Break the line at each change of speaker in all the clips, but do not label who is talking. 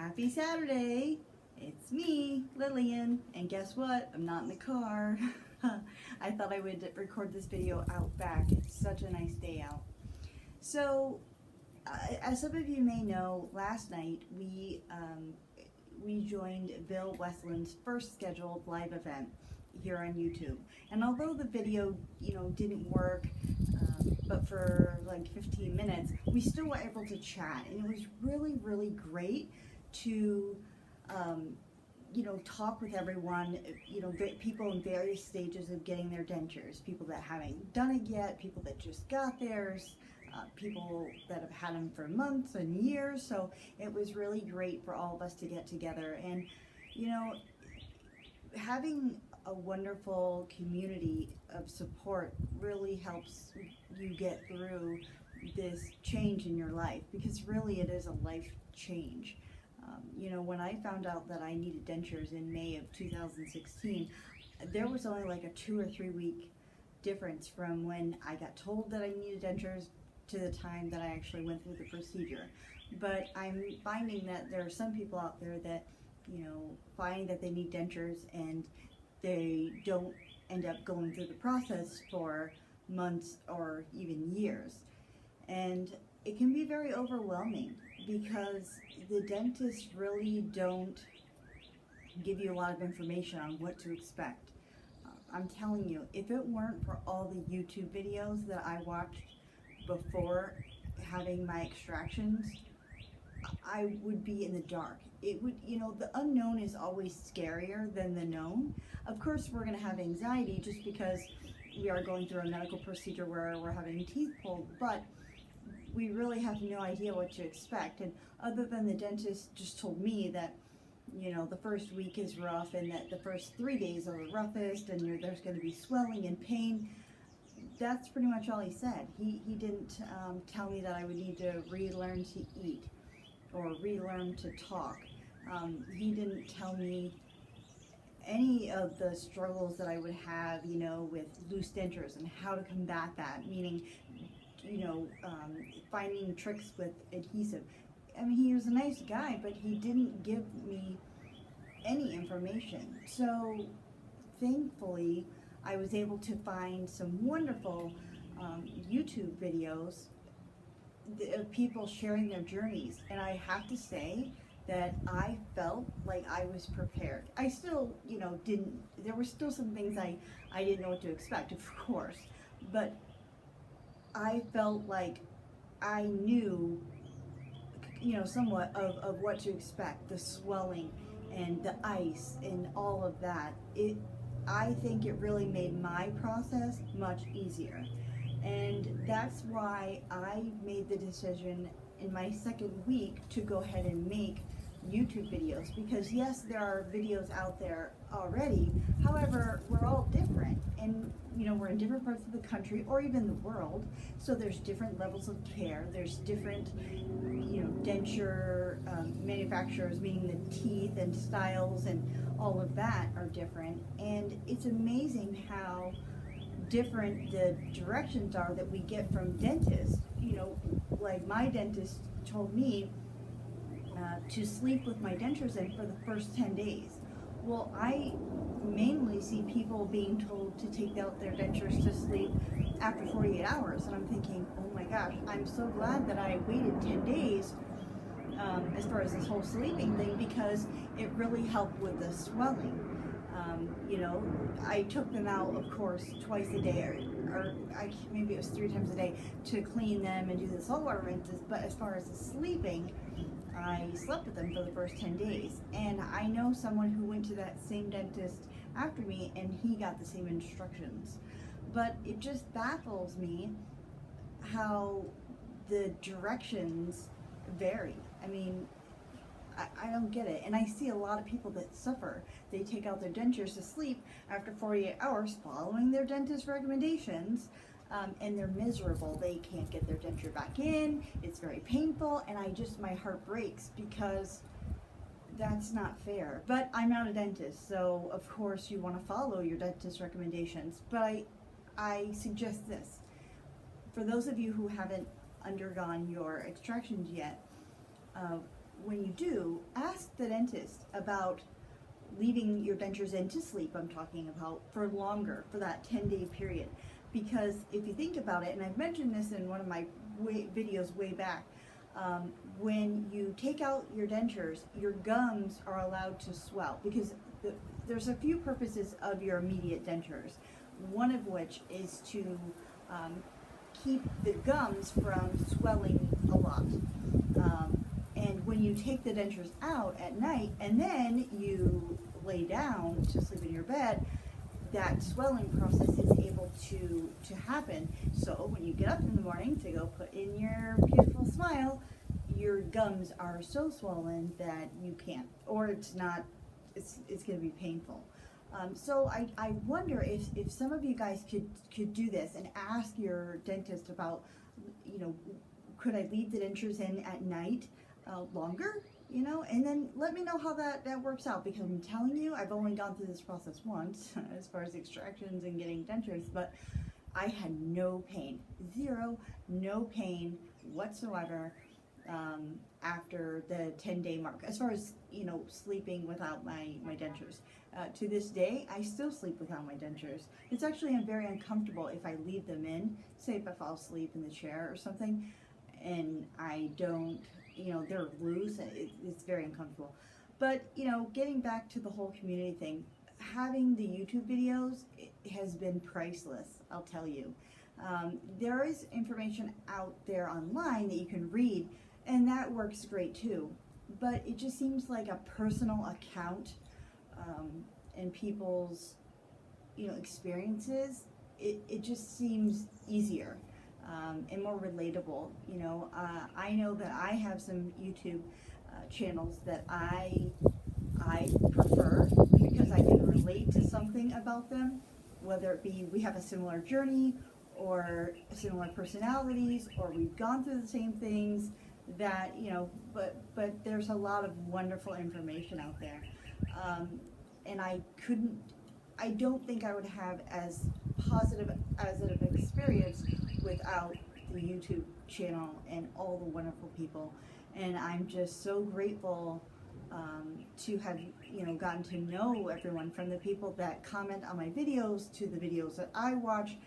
Happy Saturday! It's me, Lillian, and guess what? I'm not in the car. I thought I would record this video out back. It's such a nice day out. So, as some of you may know, last night we joined Bill Westland's first scheduled live event here on YouTube. And although the video, didn't work, but for like 15 minutes, we still were able to chat, and it was really, really great to, talk with everyone, people in various stages of getting their dentures, people that haven't done it yet, people that just got theirs, people that have had them for months and years. So it was really great for all of us to get together, and having a wonderful community of support really helps you get through this change in your life, because really it is a life change. When I found out that I needed dentures in May of 2016, there was only like a 2 or 3 week difference from when I got told that I needed dentures to the time that I actually went through the procedure. But I'm finding that there are some people out there that find that they need dentures and they don't end up going through the process for months or even years. And it can be very overwhelming because the dentists really don't give you a lot of information on what to expect. I'm telling you, if it weren't for all the YouTube videos that I watched before having my extractions, I would be in the dark. It would, the unknown is always scarier than the known. Of course, we're going to have anxiety just because we are going through a medical procedure where we're having teeth pulled, but we really have no idea what to expect. And other than the dentist just told me that, the first week is rough and that the first 3 days are the roughest and there's going to be swelling and pain, that's pretty much all he said. He didn't tell me that I would need to relearn to eat or relearn to talk. He didn't tell me any of the struggles that I would have, with loose dentures and how to combat that, meaning, finding tricks with adhesive. I mean, he was a nice guy, but he didn't give me any information. So thankfully, I was able to find some wonderful YouTube videos of people sharing their journeys, and I have to say that I felt like I was prepared. I still, there were still some things I didn't know what to expect, of course, but I felt like I knew, somewhat of what to expect, the swelling and the ice and all of that. I think it really made my process much easier. And that's why I made the decision in my second week to go ahead and make YouTube videos, because yes, there are videos out there already. However, we're all different, and we're in different parts of the country or even the world, so there's different levels of care. There's different denture manufacturers, meaning the teeth and styles and all of that are different. And it's amazing how different the directions are that we get from dentists. Like my dentist told me to sleep with my dentures in for the first 10 days. Well, I mainly see people being told to take out their dentures to sleep after 48 hours, and I'm thinking, oh my gosh, I'm so glad that I waited 10 days as far as this whole sleeping thing, because it really helped with the swelling. I took them out, of course, twice a day, or maybe it was 3 times a day, to clean them and do the saltwater rinses. But as far as the sleeping, I slept with them for the first 10 days. And I know someone who went to that same dentist after me, and he got the same instructions. But it just baffles me how the directions vary. I mean, I don't get it. And I see a lot of people that suffer. They take out their dentures to sleep after 48 hours following their dentist recommendations, and they're miserable. They can't get their denture back in. It's very painful, and my heart breaks, because that's not fair. But I'm not a dentist, so of course you want to follow your dentist recommendations. But I suggest this. For those of you who haven't undergone your extractions yet, when you do, ask ask the dentist about leaving your dentures in to sleep, I'm talking about, for longer, for that 10-day period. Because if you think about it, and I've mentioned this in one of my videos way back, when you take out your dentures, your gums are allowed to swell, because there's a few purposes of your immediate dentures, one of which is to keep the gums from swelling a lot. And when you take the dentures out at night and then you lay down to sleep in your bed, that swelling process is able to happen. So when you get up in the morning to go put in your beautiful smile, your gums are so swollen that you can't, or it's going to be painful. So I wonder if some of you guys could do this and ask your dentist about, you know, could I leave the dentures in at night longer, you know, and then let me know how that works out, because I'm telling you, I've only gone through this process once as far as extractions and getting dentures, but I had no pain, no pain whatsoever after the 10-day mark, as far as, you know, sleeping without my dentures. To this day, I still sleep without my dentures. It's actually very uncomfortable if I leave them in, say if I fall asleep in the chair or something, and I don't, you know, they're loose, and it's very uncomfortable. But, you know, getting back to the whole community thing, having the YouTube videos has been priceless, I'll tell you. There is information out there online that you can read, and that works great too. But it just seems like a personal account and people's, you know, experiences, it just seems easier and more relatable. You know, I know that I have some YouTube channels that I prefer because I can relate to something about them, whether it be we have a similar journey or similar personalities, or we've gone through the same things, that, you know, but there's a lot of wonderful information out there. And I don't think I would have as positive as an experience without the YouTube channel and all the wonderful people. And I'm just so grateful to have, you know, gotten to know everyone, from the people that comment on my videos to the videos that I watch.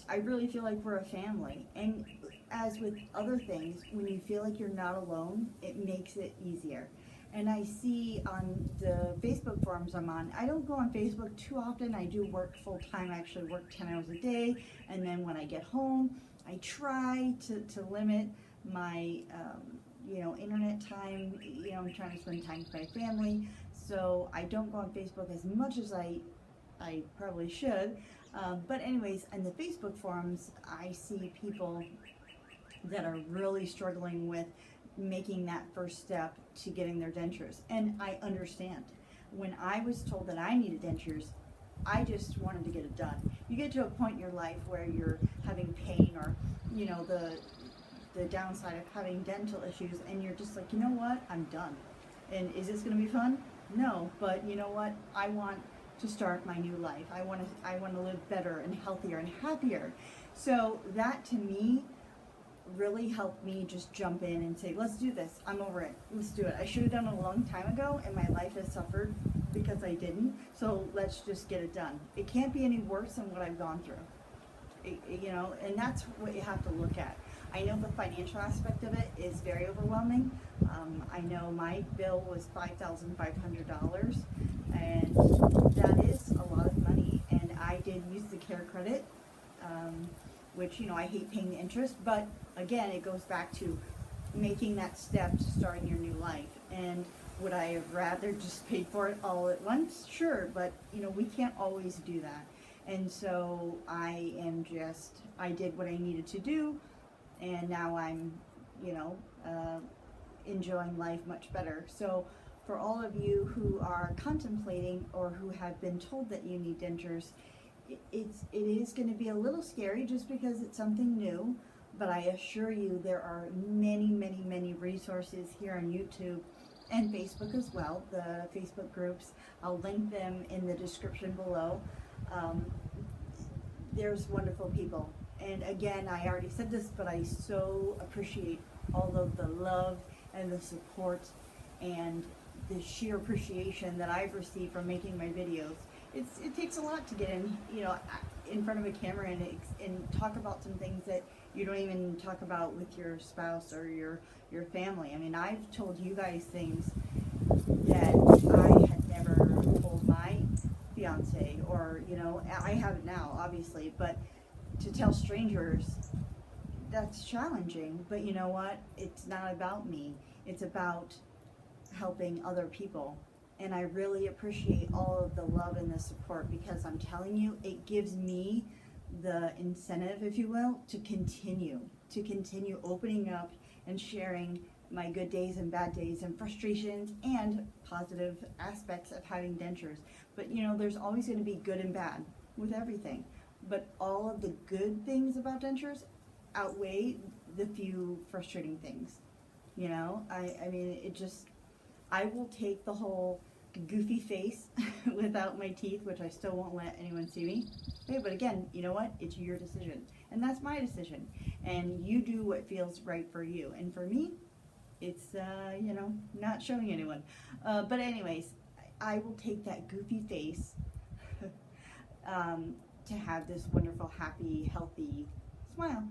I really feel like we're a family. And as with other things, when you feel like you're not alone, it makes it easier. And I see on the Facebook forums I'm on, I don't go on Facebook too often. I do work full time. I actually work 10 hours a day. And then when I get home, I try to limit my, you know, internet time. You know, I'm trying to spend time with my family. So I don't go on Facebook as much as I probably should. But anyways, in the Facebook forums, I see people that are really struggling with making that first step to getting their dentures. And I understand. When I was told that I needed dentures, I just wanted to get it done. You get to a point in your life where you're having pain, or, you know, the downside of having dental issues, and you're just like, you know what, I'm done. And is this going to be fun? No, but you know what, I want to start my new life. I want to live better and healthier and happier. So that, to me, really helped me just jump in and say, let's do this. I'm over it. Let's do it. I should have done it a long time ago, and my life has suffered because I didn't. So let's just get it done. It can't be any worse than what I've gone through. You know, and that's what you have to look at. I know the financial aspect of it is very overwhelming. I know my bill was $5,500, and that is a lot of money. And I did use the care credit, which, you know, I hate paying the interest, but again, it goes back to making that step to starting your new life. And would I have rather just paid for it all at once? Sure, but, you know, we can't always do that. And so I did what I needed to do, and now I'm, you know, enjoying life much better. So for all of you who are contemplating or who have been told that you need dentures, it is going to be a little scary just because it's something new, but I assure you there are many, many, many resources here on YouTube and Facebook as well, the Facebook groups. I'll link them in the description below. There's wonderful people. And again, I already said this, but I so appreciate all of the love and the support and the sheer appreciation that I've received from making my videos. It takes a lot to get in, you know, in front of a camera and talk about some things that you don't even talk about with your spouse or your family. I mean, I've told you guys things that I had never told my fiance, or, you know, I have it now, obviously, but to tell strangers, that's challenging. But you know what? It's not about me. It's about helping other people. And I really appreciate all of the love and the support, because I'm telling you, it gives me the incentive, if you will, to continue opening up and sharing my good days and bad days and frustrations and positive aspects of having dentures. But you know, there's always going to be good and bad with everything. But all of the good things about dentures outweigh the few frustrating things. You know, I mean, it just, I will take the whole goofy face without my teeth, which I still won't let anyone see me. Hey, but again, you know what? It's your decision. And that's my decision. And you do what feels right for you. And for me, it's, you know, not showing anyone. But anyways, I will take that goofy face to have this wonderful, happy, healthy smile.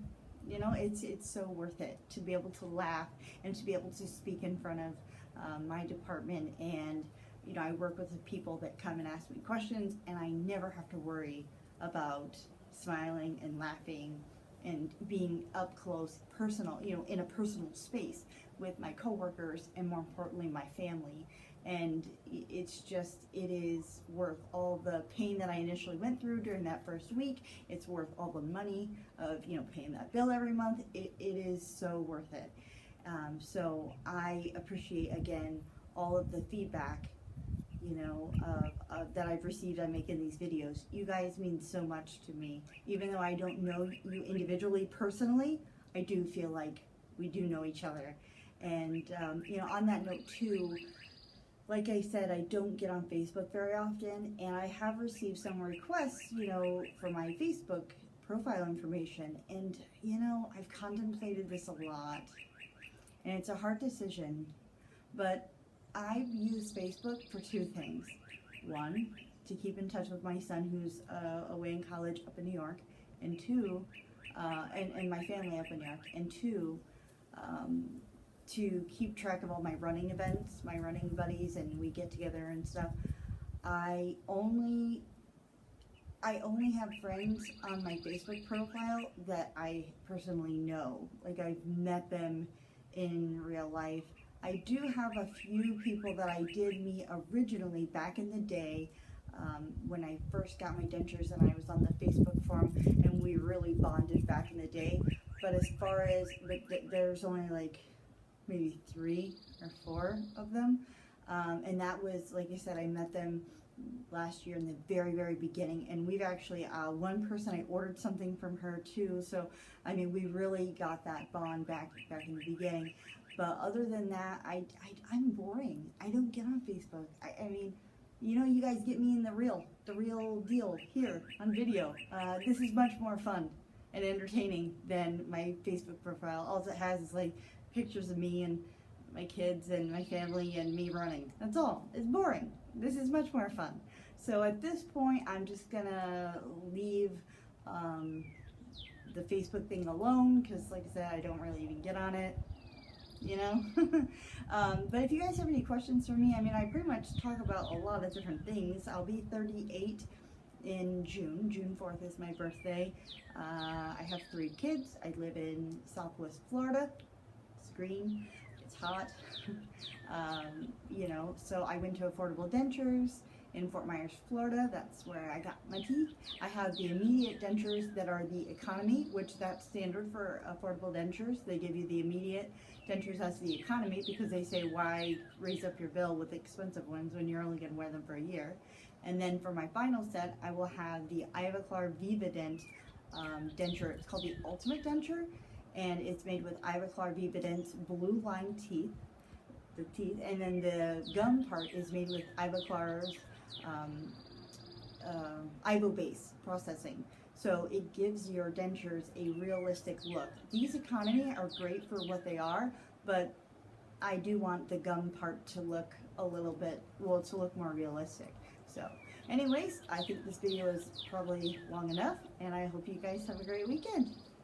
You know, it's so worth it to be able to laugh and to be able to speak in front of my department. And you know, I work with the people that come and ask me questions, and I never have to worry about smiling and laughing and being up close, personal, you know, in a personal space with my coworkers and, more importantly, my family. And it's just, it is worth all the pain that I initially went through during that first week. It's worth all the money of, you know, paying that bill every month. It is so worth it. So I appreciate, again, all of the feedback, you know, that I've received on making these videos. You guys mean so much to me. Even though I don't know you individually, personally, I do feel like we do know each other. And, you know, on that note too, like I said, I don't get on Facebook very often, and I have received some requests, you know, for my Facebook profile information. And, you know, I've contemplated this a lot, and it's a hard decision, but I've used Facebook for two things. One, to keep in touch with my son who's away in college up in New York, and two, and my family up in New York, and two, to keep track of all my running events, my running buddies, and we get together and stuff. I only have friends on my Facebook profile that I personally know. Like, I've met them in real life. I do have a few people that I did meet originally back in the day, when I first got my dentures, and I was on the Facebook forum, and we really bonded back in the day. But as far as, there's only like maybe 3 or 4 of them, and that was, like I said, I met them last year in the very, very beginning. And we've actually, one person, I ordered something from her too, so I mean, we really got that bond back in the beginning. But other than that, I'm boring. I don't get on Facebook. I mean, you know, you guys get me in the real deal here on video. This is much more fun and entertaining than my Facebook profile. All it has is like pictures of me and my kids and my family and me running. That's all. It's boring. This is much more fun. So at this point, I'm just gonna leave the Facebook thing alone, because like I said, I don't really even get on it, you know. But if you guys have any questions for me, I mean, I pretty much talk about a lot of different things. I'll be 38 in June. June 4th is my birthday. I have 3 kids. I live in Southwest Florida. It's green. It's hot. You know, so I went to Affordable Dentures in Fort Myers, Florida. That's where I got my teeth. I have the immediate dentures that are the economy, which that's standard for Affordable Dentures. They give you the immediate dentures as the economy, because they say, why raise up your bill with expensive ones when you're only going to wear them for a year. And then for my final set, I will have the Ivoclar Vivadent denture. It's called the Ultimate Denture, and it's made with Ivoclar Vivadent's blue line teeth, and then the gum part is made with Ivoclar's Ivobase processing. So it gives your dentures a realistic look. These economy are great for what they are, but I do want the gum part to look a little bit, well, to look more realistic. So anyways, I think this video is probably long enough, and I hope you guys have a great weekend.